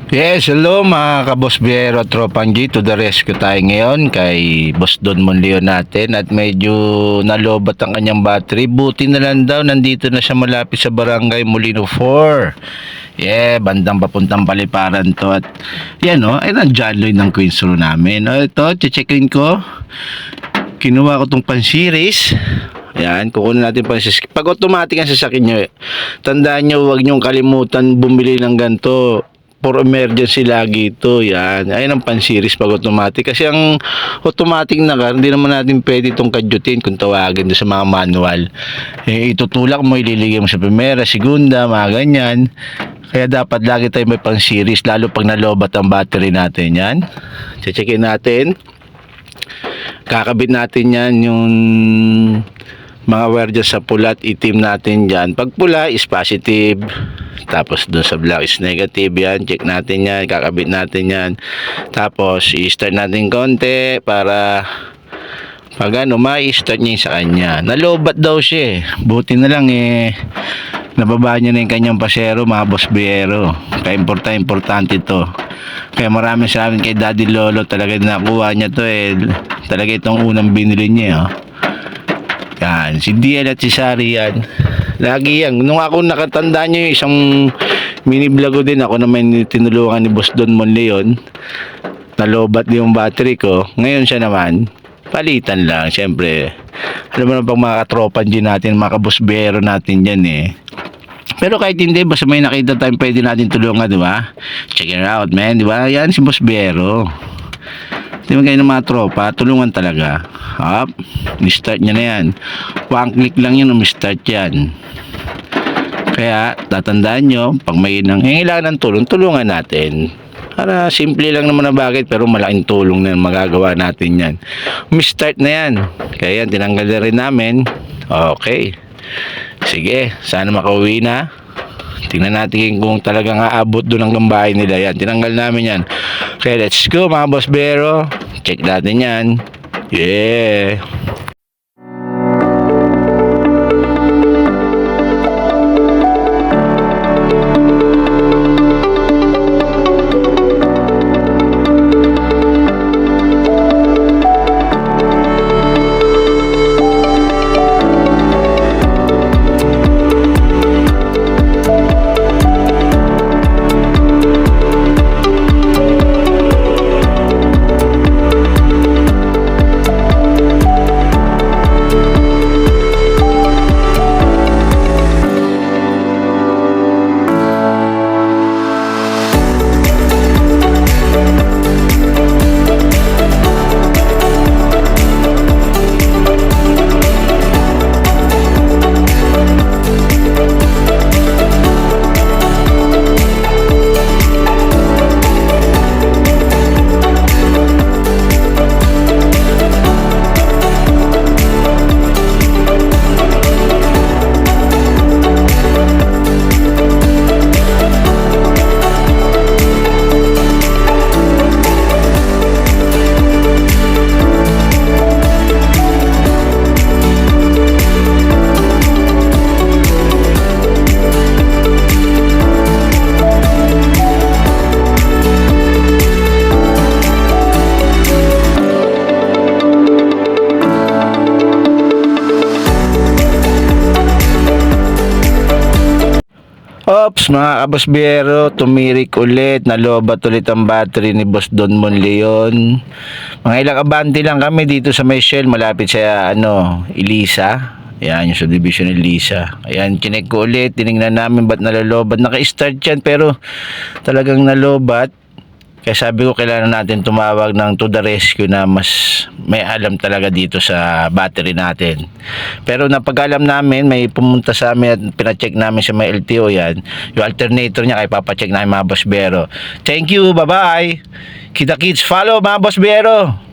Yes, hello mga ka-Boss Biero at Tropang G, to the rescue tayo ngayon kay Boss Don Monleon natin at medyo nalobat ang kanyang battery. Buti na lang daw, nandito na siya malapit sa barangay Molino 4. Yeah, bandang papuntang Paliparan to at yan o, ay nandiyan ng Queens Row namin. Ito, checkin ko. Kinuha ko tong pan-series. Ayan, kukunin natin pan-series. Pag automatic ang sasakyan nyo, tandaan nyo, huwag nyong kalimutan bumili ng ganito. For emergency lagi ito. Yan. Ayan ang pan-series pag automatic. Kasi ang automatic na car, hindi naman natin pwede itong kadyutin kung tawagin doon sa mga manual. Itutulak mo, ililigay mo sa primera, segunda, mga ganyan. Kaya dapat lagi tayo may pan-series, lalo pag nalobat ang battery natin. Yan. Checkin natin. Kakabit natin yan yung mga wire dyan sa pula at itim natin dyan. Pag pula is positive, tapos doon sa black is negative. Yan, check natin yan, kakabit natin yan. Tapos i-start natin konti para pag ano, ma-start niya sa kanya. Nalobat daw siya eh. Buti na lang nababa niya na yung kanyang pasero, mga Boss Biero. Kaya importante ito. Kaya maraming sa amin kay Daddy Lolo, talaga nakuha niya to eh. Talaga itong unang binili niya oh. Yan, si Dian at si Sari yan. Lagi yan. Nung ako nakatanda nyo yung isang mini vlog ko din, ako naman tinulungan ni Boss Don Monleon. Nalobat yung battery ko. Ngayon siya naman, palitan lang. Siyempre, alam mo na pag mga katropan din natin, mga ka-Boss Biero natin yan eh. Pero kahit hindi, basta may nakita tayong pwede natin tulungan, di ba? Check it out, man. Di ba? Yan si Boss Biero. Di ba kayo ng mga tropa, tulungan talaga. Up, ni-start niya na yan. One click lang yun, umi-start yan. Kaya, tatandaan nyo, pag may nangangailangan ng tulong, tulungan natin. Para simple lang naman na bagay, pero malaking tulong na magagawa natin yan. Umi-start na yan. Kaya yan, tinanggal na rin namin. Okay. Sige, sana makauwi na. Tingnan natin kung talagang aabot doon hanggang bahay nila. Yan, tinanggal namin yan. Okay, let's go mga Boss Biero. Check natin yan. Yeah. Ops, mga ka-Boss Biero, tumirik ulit, nalobat ulit ang battery ni Boss Don Monleon. Mga ilang abante lang kami dito sa Michelle, malapit sa Elisa. Ayan, yung subdivision ni Elisa. Ayan, chinek ko ulit, tinignan namin ba't nalalobat. Naka-start yan, pero talagang nalobat. Kaya sabi ko, kailangan natin tumawag ng to the rescue na mas may alam talaga dito sa battery natin. Pero napag-alam namin, may pumunta sa amin at pinacheck namin sa may LTO yan. Yung alternator niya, kaya papacheck namin mga Boss Biero. Thank you, bye-bye. Kita kids, follow mga Boss Biero.